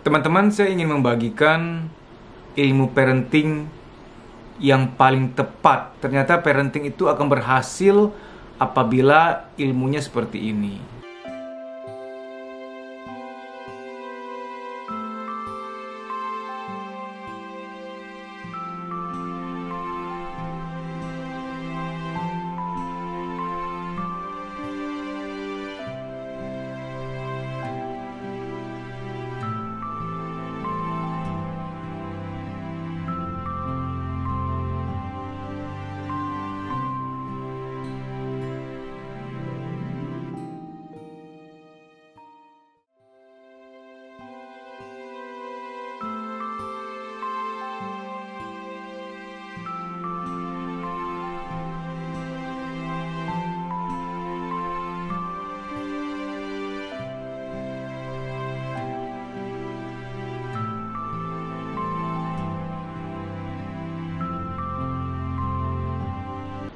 Teman-teman, saya ingin membagikan ilmu parenting yang paling tepat. Ternyata parenting itu akan berhasil apabila ilmunya seperti ini.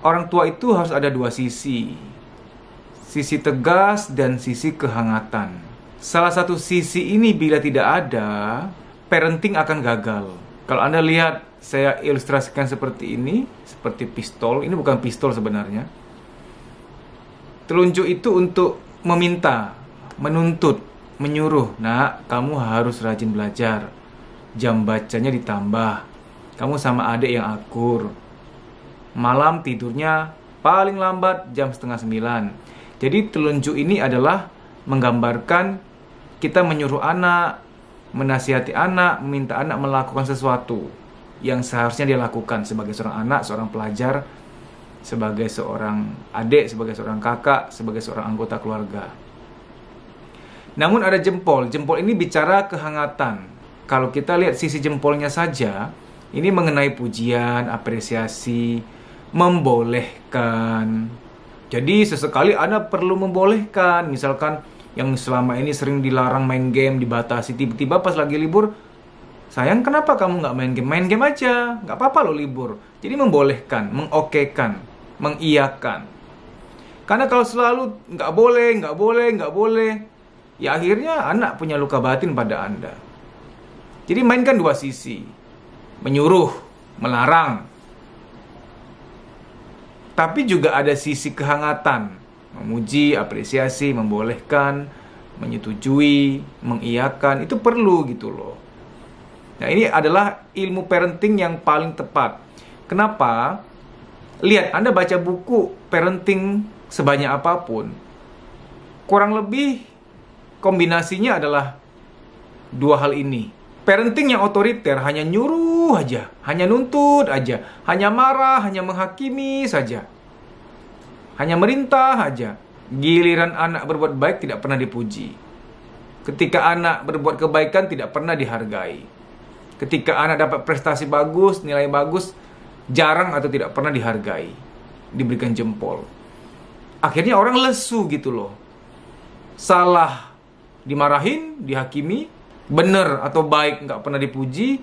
Orang tua itu harus ada dua sisi. Sisi tegas dan sisi kehangatan. Salah satu sisi ini bila tidak ada, parenting akan gagal. Kalau Anda lihat, saya ilustrasikan seperti ini, seperti pistol. Ini bukan pistol sebenarnya. Telunjuk itu untuk meminta, menuntut, menyuruh. Nak, kamu harus rajin belajar. Jam bacanya ditambah. Kamu sama adik yang akur. Malam tidurnya paling lambat jam 8:30. Jadi telunjuk ini adalah menggambarkan kita menyuruh anak, menasihati anak, meminta anak melakukan sesuatu yang seharusnya dia lakukan sebagai seorang anak, seorang pelajar, sebagai seorang adik, sebagai seorang kakak, sebagai seorang anggota keluarga. Namun ada jempol. Jempol ini bicara kehangatan. Kalau kita lihat sisi jempolnya saja, ini mengenai pujian, apresiasi, membolehkan. Jadi sesekali Anda perlu membolehkan. Misalkan yang selama ini sering dilarang main game, dibatasi, tiba-tiba pas lagi libur, sayang kenapa kamu nggak main game? Main game aja, nggak apa-apa loh libur. Jadi membolehkan, mengokekan, mengiyakan. Karena kalau selalu nggak boleh, ya akhirnya anak punya luka batin pada Anda. Jadi mainkan dua sisi, menyuruh, melarang. Tapi juga ada sisi kehangatan, memuji, apresiasi, membolehkan, menyetujui, mengiyakan, itu perlu gitu loh. Nah, ini adalah ilmu parenting yang paling tepat. Kenapa? Lihat, Anda baca buku parenting sebanyak apapun, kurang lebih kombinasinya adalah dua hal ini. Parenting yang otoriter hanya nyuruh aja, hanya nuntut aja, hanya marah, hanya menghakimi saja, hanya merintah aja. Giliran anak berbuat baik tidak pernah dipuji. Ketika anak berbuat kebaikan tidak pernah dihargai. Ketika anak dapat prestasi bagus, nilai bagus, jarang atau tidak pernah dihargai, diberikan jempol. Akhirnya orang lesu gitu loh. Salah dimarahin, dihakimi, benar atau baik nggak pernah dipuji.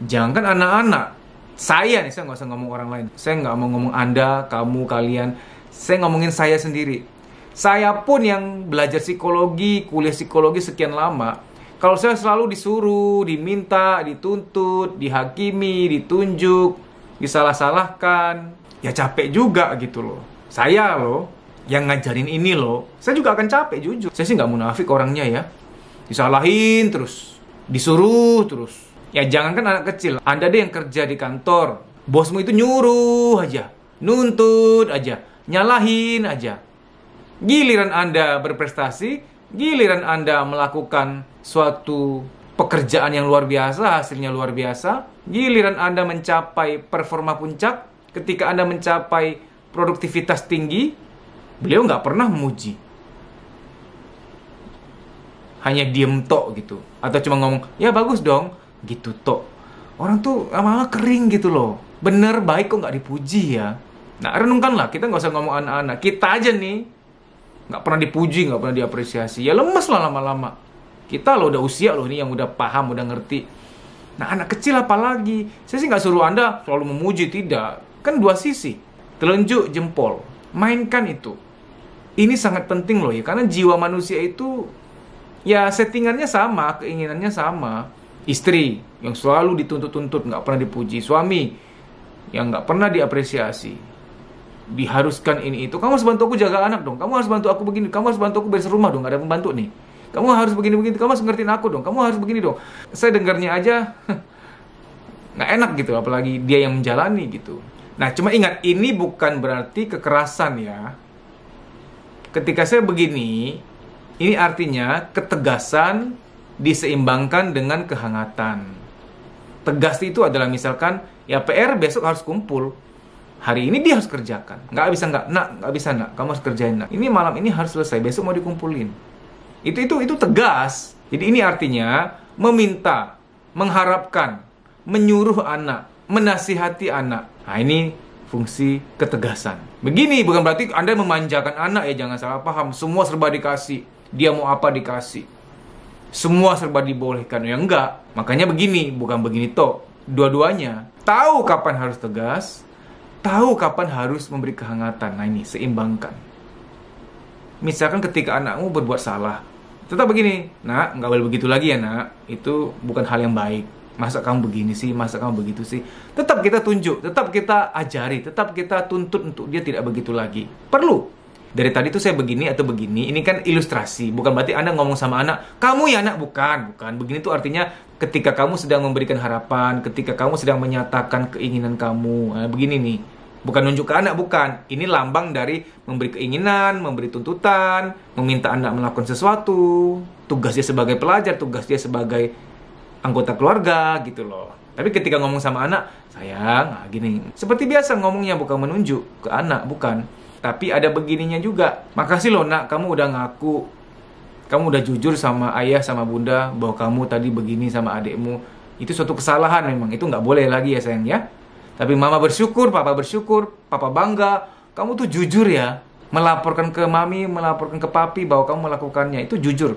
Jangankan anak-anak, saya nggak usah ngomong orang lain. Saya nggak mau ngomong Anda, kamu, kalian. Saya ngomongin saya sendiri. Saya pun yang belajar psikologi, kuliah psikologi sekian lama, kalau saya selalu disuruh, diminta, dituntut, dihakimi, ditunjuk, disalah-salahkan, ya capek juga gitu loh. Saya loh yang ngajarin ini loh, saya juga akan capek jujur. Saya sih nggak munafik orangnya ya. Disalahin terus, disuruh terus. Ya jangankan anak kecil, Anda deh yang kerja di kantor, bosmu itu nyuruh aja, nuntut aja, nyalahin aja. Giliran Anda berprestasi, giliran Anda melakukan suatu pekerjaan yang luar biasa, hasilnya luar biasa, giliran Anda mencapai performa puncak, ketika Anda mencapai produktivitas tinggi, beliau nggak pernah memuji. Hanya diem tok gitu, atau cuma ngomong ya bagus dong gitu tok. Orang tuh lama-lama kering gitu loh. Bener baik kok nggak dipuji ya. Nah renungkanlah, kita nggak usah ngomong anak-anak, kita aja nih nggak pernah dipuji, nggak pernah diapresiasi, ya lemes lah lama-lama. Kita loh udah usia loh ini yang udah paham, udah ngerti. Nah anak kecil apalagi. Saya sih nggak suruh Anda selalu memuji, tidak. Kan dua sisi, telunjuk jempol, mainkan itu. Ini sangat penting loh ya, karena jiwa manusia itu Ya settingannya sama, keinginannya sama. Istri yang selalu dituntut-tuntut, nggak pernah dipuji. Suami yang nggak pernah diapresiasi, diharuskan ini itu. Kamu harus bantu aku jaga anak dong. Kamu harus bantu aku begini. Kamu harus bantu aku beres rumah dong. Gak ada pembantu nih. Kamu harus begini-begini. Kamu harus ngertiin aku dong. Kamu harus begini dong. Saya dengarnya aja nggak enak gitu. Apalagi dia yang menjalani gitu. Nah, cuma ingat, ini bukan berarti kekerasan ya. Ketika saya begini, ini artinya ketegasan diseimbangkan dengan kehangatan. Tegas itu adalah misalkan, ya PR besok harus kumpul. Hari ini dia harus kerjakan. Nggak bisa nggak bisa kamu harus kerjain nak. Ini malam ini harus selesai, besok mau dikumpulin. Itu tegas. Jadi ini artinya meminta, mengharapkan, menyuruh anak, menasihati anak. Nah ini fungsi ketegasan. Begini bukan berarti Anda memanjakan anak ya, jangan salah paham. Semua serba dikasih. Dia mau apa dikasih. Semua serba dibolehkan. Ya enggak. Makanya begini, bukan begini toh. Dua-duanya. Tahu kapan harus tegas, tahu kapan harus memberi kehangatan. Nah ini, seimbangkan. Misalkan ketika anakmu berbuat salah, tetap begini, nak, nggak boleh begitu lagi ya nak. Itu bukan hal yang baik. Masa kamu begini sih, masa kamu begitu sih. Tetap kita tunjuk, tetap kita ajari, tetap kita tuntut untuk dia tidak begitu lagi. Perlu. Dari tadi tuh saya begini atau begini, ini kan ilustrasi. Bukan berarti Anda ngomong sama anak, kamu ya anak, bukan. Begini tuh artinya ketika kamu sedang memberikan harapan, ketika kamu sedang menyatakan keinginan kamu. Nah, begini nih. Bukan nunjuk ke anak, bukan. Ini lambang dari memberi keinginan, memberi tuntutan, meminta anak melakukan sesuatu. Tugas dia sebagai pelajar, tugas dia sebagai anggota keluarga gitu loh. Tapi ketika ngomong sama anak, sayang, gini. Seperti biasa ngomongnya, bukan menunjuk ke anak, bukan. Tapi ada begininya juga. Makasih loh nak, kamu udah ngaku. Kamu udah jujur sama ayah, sama bunda, bahwa kamu tadi begini sama adikmu. Itu suatu kesalahan memang. Itu nggak boleh lagi ya sayang ya. Tapi mama bersyukur, papa bangga. Kamu tuh jujur ya. Melaporkan ke mami, melaporkan ke papi bahwa kamu melakukannya. Itu jujur.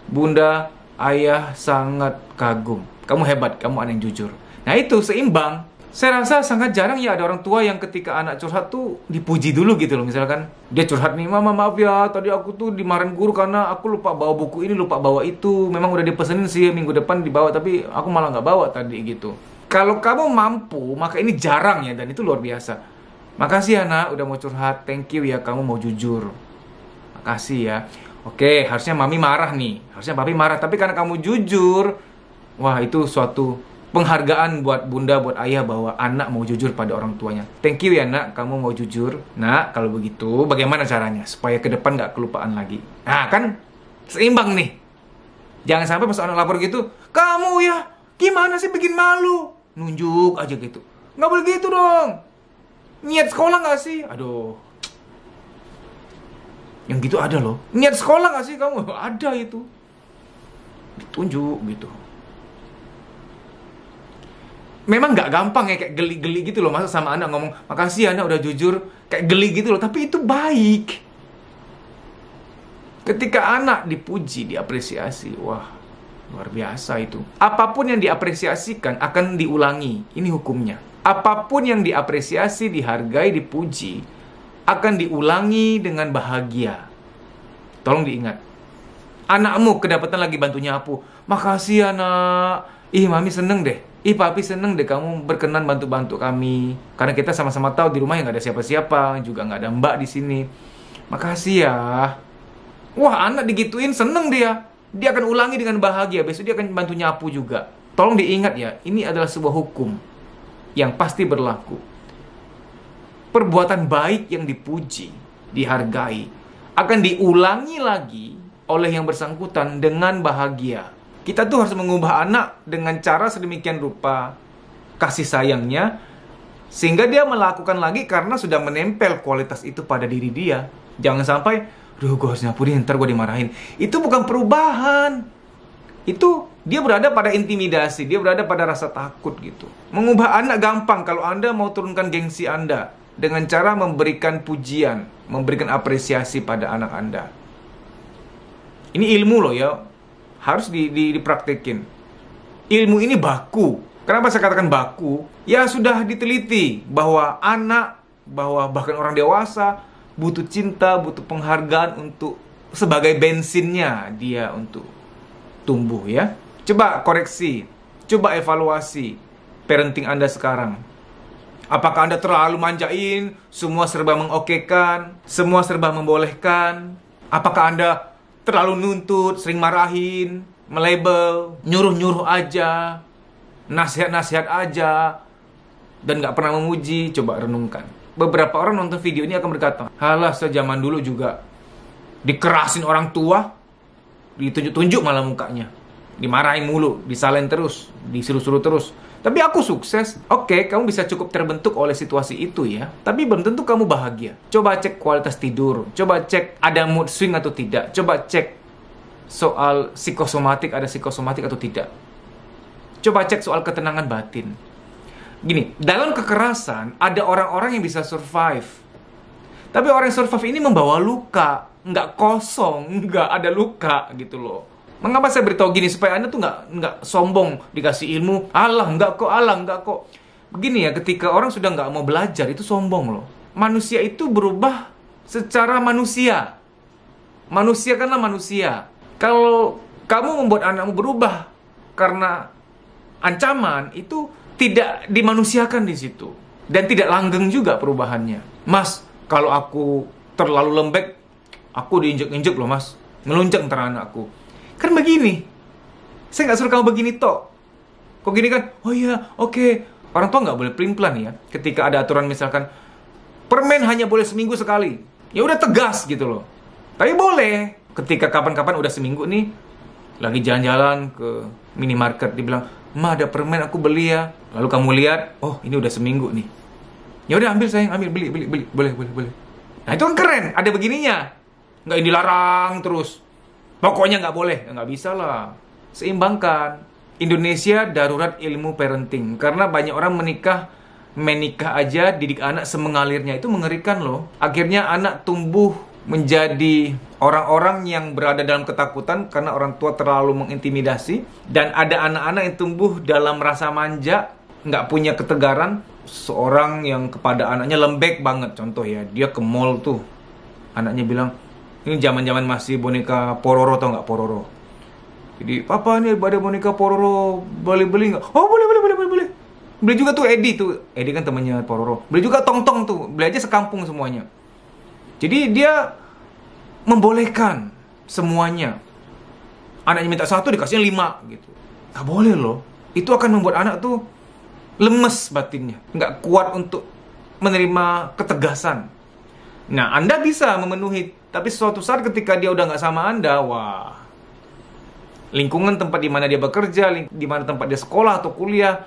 Bunda, ayah sangat kagum. Kamu hebat, kamu anak yang jujur. Nah itu seimbang. Saya rasa sangat jarang ya ada orang tua yang ketika anak curhat tuh dipuji dulu gitu loh. Misalkan dia curhat nih, mama maaf ya, tadi aku tuh dimarahin guru karena aku lupa bawa buku ini, lupa bawa itu. Memang udah dipesenin sih minggu depan dibawa, tapi aku malah nggak bawa tadi gitu. Kalau kamu mampu, maka ini jarang ya, dan itu luar biasa. Makasih ya nak, udah mau curhat, thank you ya kamu mau jujur. Makasih ya. Oke, harusnya mami marah nih, harusnya papi marah. Tapi karena kamu jujur, wah itu suatu penghargaan buat bunda, buat ayah bahwa anak mau jujur pada orang tuanya. Thank you ya nak, kamu mau jujur. Nah, kalau begitu bagaimana caranya supaya ke depan nggak kelupaan lagi? Nah, kan seimbang nih. Jangan sampai pas anak lapor gitu, kamu ya gimana sih bikin malu? Nunjuk aja gitu. Nggak boleh gitu dong. Niat sekolah nggak sih? Aduh. Yang gitu ada loh. Niat sekolah nggak sih kamu? Ada itu. Ditunjuk gitu. Memang nggak gampang ya, kayak geli-geli gitu loh. Masa sama anak ngomong, makasih anak udah jujur. Kayak geli gitu loh, tapi itu baik. Ketika anak dipuji, diapresiasi, wah luar biasa itu. Apapun yang diapresiasikan akan diulangi. Ini hukumnya. Apapun yang diapresiasi, dihargai, dipuji, akan diulangi dengan bahagia. Tolong diingat. Anakmu kedapatan lagi bantu nyapu. Makasih anak. Ih mami seneng deh. Ih papi seneng deh kamu berkenan bantu-bantu kami. Karena kita sama-sama tahu di rumah yang gak ada siapa-siapa, juga gak ada mbak di sini. Makasih ya. Wah anak digituin seneng dia. Dia akan ulangi dengan bahagia. Besok dia akan bantu nyapu juga. Tolong diingat ya, ini adalah sebuah hukum yang pasti berlaku. Perbuatan baik yang dipuji, dihargai, akan diulangi lagi oleh yang bersangkutan dengan bahagia. Kita tuh harus mengubah anak dengan cara sedemikian rupa kasih sayangnya, sehingga dia melakukan lagi karena sudah menempel kualitas itu pada diri dia. Jangan sampai, duh gue harus nyapu nih, ntar gue dimarahin. Itu bukan perubahan. Itu dia berada pada intimidasi, dia berada pada rasa takut gitu. Mengubah anak gampang kalau Anda mau turunkan gengsi Anda dengan cara memberikan pujian, memberikan apresiasi pada anak Anda. Ini ilmu loh ya. Harus dipraktekin. Ilmu ini baku. Kenapa saya katakan baku? Ya sudah diteliti bahwa anak, bahwa bahkan orang dewasa butuh cinta, butuh penghargaan untuk sebagai bensinnya dia untuk tumbuh ya. Coba koreksi, coba evaluasi parenting Anda sekarang. Apakah Anda terlalu manjain, semua serba mengokekan, semua serba membolehkan? Apakah Anda terlalu nuntut, sering marahin, melabel, nyuruh-nyuruh aja, nasihat-nasihat aja, dan nggak pernah memuji? Coba renungkan. Beberapa orang nonton video ini akan berkata, halah, sejaman dulu juga dikerasin orang tua, ditunjuk-tunjuk malah mukanya, dimarahin mulu, disalahin terus, disuruh-suruh terus. Tapi aku sukses. Oke, kamu bisa cukup terbentuk oleh situasi itu ya, tapi belum tentu kamu bahagia. Coba cek kualitas tidur, coba cek ada mood swing atau tidak, coba cek soal psikosomatik, ada psikosomatik atau tidak. Coba cek soal ketenangan batin. Gini, dalam kekerasan ada orang-orang yang bisa survive. Tapi orang yang survive ini membawa luka, nggak kosong, nggak ada luka gitu loh. Mengapa saya beritahu gini? Supaya Anda tuh nggak sombong dikasih ilmu. Alah, nggak kok. Begini ya, ketika orang sudah nggak mau belajar, itu sombong loh. Manusia itu berubah secara manusia. Manusia karena manusia. Kalau kamu membuat anakmu berubah karena ancaman, itu tidak dimanusiakan di situ. Dan tidak langgeng juga perubahannya. Mas, kalau aku terlalu lembek, aku diinjek-injek loh mas. Melunjak ntar anakku. Kan begini. Saya nggak suruh kamu begini toh. Kok gini kan? Oh iya, oke. Orang tua nggak boleh pelin-pelan ya. Ketika ada aturan misalkan, permen hanya boleh seminggu sekali. Ya udah tegas gitu loh. Tapi boleh. Ketika kapan-kapan udah seminggu nih, lagi jalan-jalan ke minimarket, dibilang, Ma, ada permen aku beli ya. Lalu kamu lihat, oh ini udah seminggu nih. Ya udah ambil sayang, ambil, beli. Boleh. Nah itu kan keren, ada begininya. Nggak dilarang terus. Pokoknya nggak boleh. Nggak bisa lah. Seimbangkan. Indonesia darurat ilmu parenting. Karena banyak orang menikah aja, didik anak semengalirnya. Itu mengerikan loh. Akhirnya anak tumbuh menjadi orang-orang yang berada dalam ketakutan karena orang tua terlalu mengintimidasi. Dan ada anak-anak yang tumbuh dalam rasa manja, nggak punya ketegaran. Seorang yang kepada anaknya lembek banget. Contoh ya, dia ke mall tuh, anaknya bilang, ini zaman-zaman masih boneka Pororo, tau nggak Pororo? Jadi, papa ini ada boneka Pororo, boleh beli nggak? Oh boleh. Beli juga tuh Edi kan temannya Pororo. Beli juga Tong-Tong tuh, beli aja sekampung semuanya. Jadi dia membolehkan semuanya. Anaknya minta 1, dikasihnya 5 gitu. Nggak boleh loh. Itu akan membuat anak tuh lemes batinnya, nggak kuat untuk menerima ketegasan. Nah, Anda bisa memenuhi, tapi suatu saat ketika dia udah nggak sama Anda, wah, lingkungan tempat di mana dia bekerja, di mana tempat dia sekolah atau kuliah,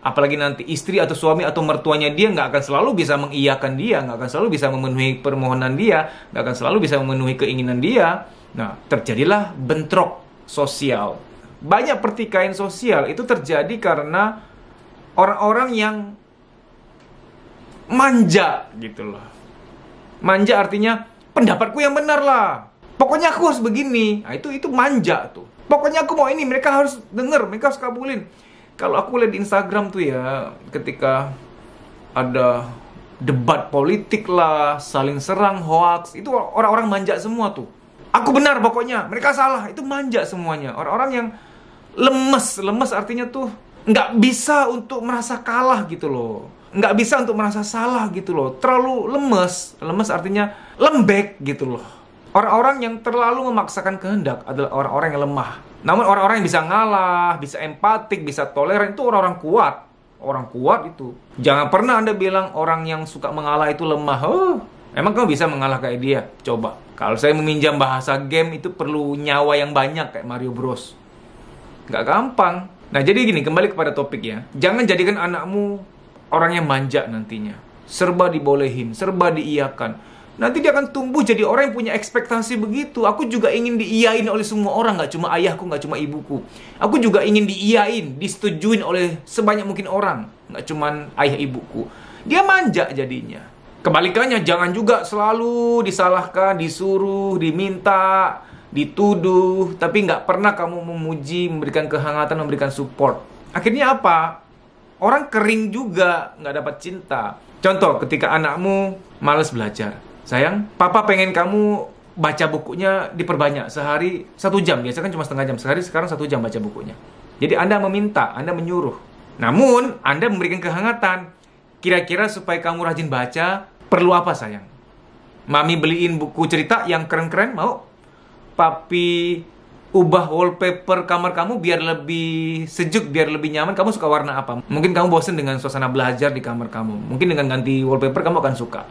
apalagi nanti istri atau suami atau mertuanya dia nggak akan selalu bisa mengiyakan dia, nggak akan selalu bisa memenuhi permohonan dia, nggak akan selalu bisa memenuhi keinginan dia. Nah, terjadilah bentrok sosial. Banyak pertikaian sosial itu terjadi karena orang-orang yang manja gitu loh. Manja artinya pendapatku yang benar lah. Pokoknya aku harus begini. Nah, itu manja tuh. Pokoknya aku mau ini, mereka harus denger, mereka harus kabulin. Kalau aku lihat di Instagram tuh ya, ketika ada debat politik lah, saling serang, hoax, itu orang-orang manja semua tuh. Aku benar pokoknya, mereka salah. Itu manja semuanya. Orang-orang yang lemes artinya tuh nggak bisa untuk merasa kalah gitu loh. Nggak bisa untuk merasa salah gitu loh. Terlalu lemes. Lemes artinya lembek gitu loh. Orang-orang yang terlalu memaksakan kehendak adalah orang-orang yang lemah. Namun orang-orang yang bisa ngalah, bisa empatik, bisa toleran, itu orang-orang kuat. Orang kuat itu. Jangan pernah Anda bilang orang yang suka mengalah itu lemah. Emang kamu bisa mengalah kayak dia? Coba. Kalau saya meminjam bahasa game, itu perlu nyawa yang banyak kayak Mario Bros. Nggak gampang. Nah, jadi gini, kembali kepada topik ya. Jangan jadikan anakmu orang yang manja nantinya. Serba dibolehin, serba diiyakan. Nanti dia akan tumbuh jadi orang yang punya ekspektasi begitu. Aku juga ingin diiyain oleh semua orang, nggak cuma ayahku, nggak cuma ibuku. Aku juga ingin diiyain, disetujuin oleh sebanyak mungkin orang, nggak cuma ayah ibuku. Dia manja jadinya. Kebalikannya, jangan juga selalu disalahkan, disuruh, diminta, dituduh, tapi nggak pernah kamu memuji, memberikan kehangatan, memberikan support. Akhirnya apa? Orang kering juga, nggak dapat cinta. Contoh, ketika anakmu malas belajar. Sayang, papa pengen kamu baca bukunya diperbanyak. Sehari 1 jam, biasanya kan cuma setengah jam. Sehari sekarang 1 jam baca bukunya. Jadi Anda meminta, Anda menyuruh. Namun, Anda memberikan kehangatan. Kira-kira supaya kamu rajin baca, perlu apa sayang? Mami beliin buku cerita yang keren-keren, mau? Papi ubah wallpaper kamar kamu biar lebih sejuk, biar lebih nyaman. Kamu suka warna apa? Mungkin kamu bosan dengan suasana belajar di kamar kamu. Mungkin dengan ganti wallpaper kamu akan suka.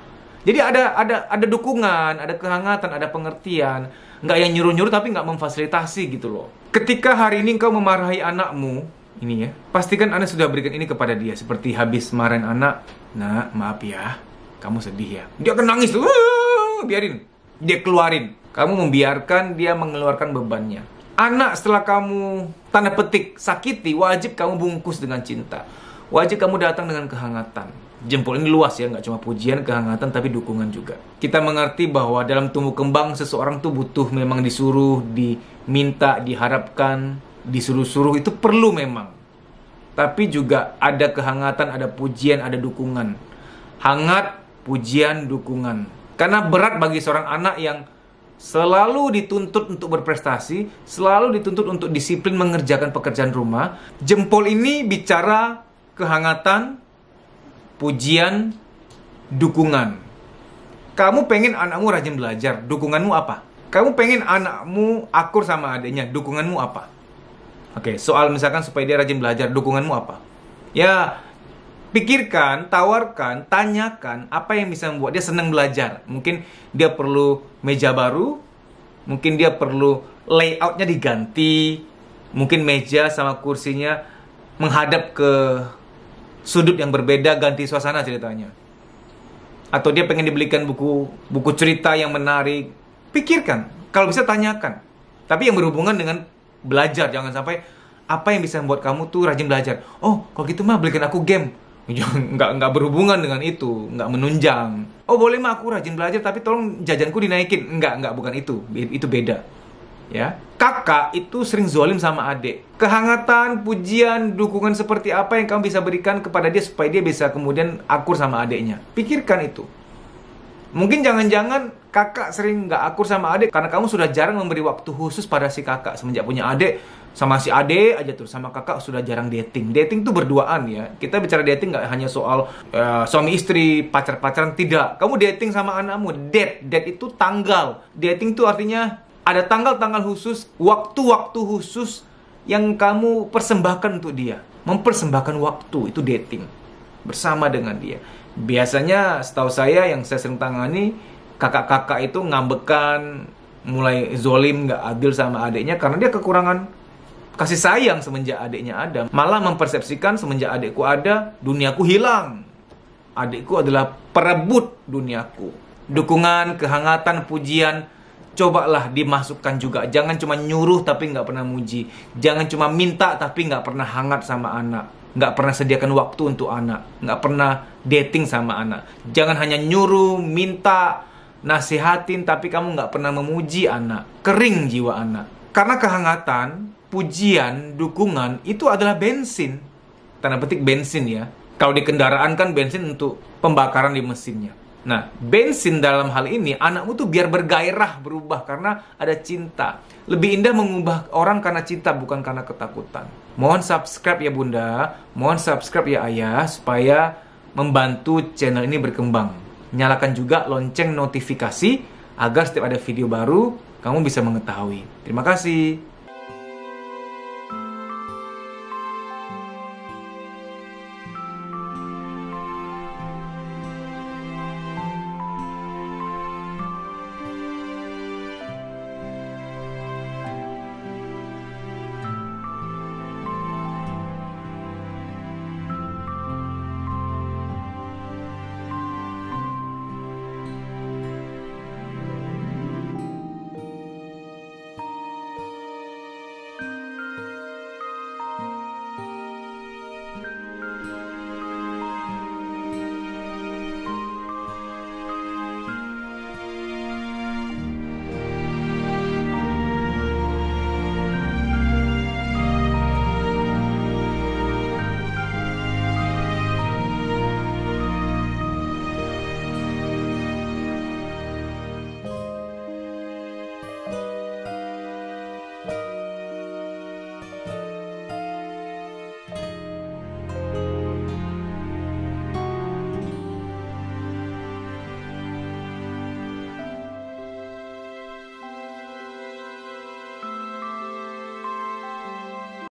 Jadi ada dukungan, ada kehangatan, ada pengertian. Nggak yang nyuruh-nyuruh tapi nggak memfasilitasi gitu loh. Ketika hari ini kau memarahi anakmu, ini ya, pastikan Anda sudah berikan ini kepada dia. Seperti habis marahin anak, "Nak, maaf ya, kamu sedih ya." Dia akan nangis tuh, biarin. Dia keluarin. Kamu membiarkan dia mengeluarkan bebannya. Anak setelah kamu, tanda petik, sakiti, wajib kamu bungkus dengan cinta. Wajib kamu datang dengan kehangatan. Jempol ini luas ya, nggak cuma pujian, kehangatan, tapi dukungan juga. Kita mengerti bahwa dalam tumbuh kembang, seseorang tuh butuh memang disuruh, diminta, diharapkan, disuruh-suruh, itu perlu memang. Tapi juga ada kehangatan, ada pujian, ada dukungan. Hangat, pujian, dukungan. Karena berat bagi seorang anak yang selalu dituntut untuk berprestasi, selalu dituntut untuk disiplin mengerjakan pekerjaan rumah. Jempol ini bicara kehangatan, pujian, dukungan. Kamu pengen anakmu rajin belajar, dukunganmu apa? Kamu pengen anakmu akur sama adiknya, dukunganmu apa? Oke, soal misalkan supaya dia rajin belajar, dukunganmu apa? Ya, pikirkan, tawarkan, tanyakan apa yang bisa membuat dia senang belajar. Mungkin dia perlu meja baru, mungkin dia perlu layoutnya diganti, mungkin meja sama kursinya menghadap ke sudut yang berbeda, ganti suasana ceritanya. Atau dia pengen dibelikan buku cerita yang menarik. Pikirkan, kalau bisa tanyakan. Tapi yang berhubungan dengan belajar, jangan sampai apa yang bisa membuat kamu tuh rajin belajar. Oh, kalau gitu mah belikan aku game. Nggak berhubungan dengan itu, nggak menunjang. Oh boleh mah aku rajin belajar, tapi tolong jajanku dinaikin. Nggak, bukan itu. Itu beda. Ya, kakak itu sering zolim sama adik. Kehangatan, pujian, dukungan seperti apa yang kamu bisa berikan kepada dia supaya dia bisa kemudian akur sama adiknya. Pikirkan itu. Mungkin jangan-jangan kakak sering nggak akur sama adik karena kamu sudah jarang memberi waktu khusus pada si kakak. Semenjak punya adik, sama si adik aja tuh, sama kakak sudah jarang dating. Dating tuh berduaan ya. Kita bicara dating nggak hanya soal suami istri, pacar-pacaran, tidak. Kamu dating sama anakmu, date itu tanggal. Dating tuh artinya ada tanggal-tanggal khusus, waktu-waktu khusus yang kamu persembahkan untuk dia. Mempersembahkan waktu, itu dating bersama dengan dia. Biasanya setahu saya yang saya sering tangani, kakak-kakak itu ngambekan, mulai zolim, nggak adil sama adiknya karena dia kekurangan kasih sayang semenjak adiknya ada. Malah mempersepsikan semenjak adikku ada, duniaku hilang. Adikku adalah perebut duniaku. Dukungan, kehangatan, pujian, cobalah dimasukkan juga. Jangan cuma nyuruh tapi nggak pernah muji. Jangan cuma minta tapi nggak pernah hangat sama anak. Nggak pernah sediakan waktu untuk anak. Nggak pernah dating sama anak. Jangan hanya nyuruh, minta, nasihatin, tapi kamu nggak pernah memuji anak. Kering jiwa anak. Karena kehangatan, pujian, dukungan, itu adalah bensin. Tanda petik bensin ya. Kalau di kendaraan kan bensin untuk pembakaran di mesinnya. Nah, bensin dalam hal ini, anakmu tuh biar bergairah, berubah karena ada cinta. Lebih indah mengubah orang karena cinta, bukan karena ketakutan. Mohon subscribe ya bunda, mohon subscribe ya ayah, supaya membantu channel ini berkembang. Nyalakan juga lonceng notifikasi, agar setiap ada video baru, kamu bisa mengetahui. Terima kasih.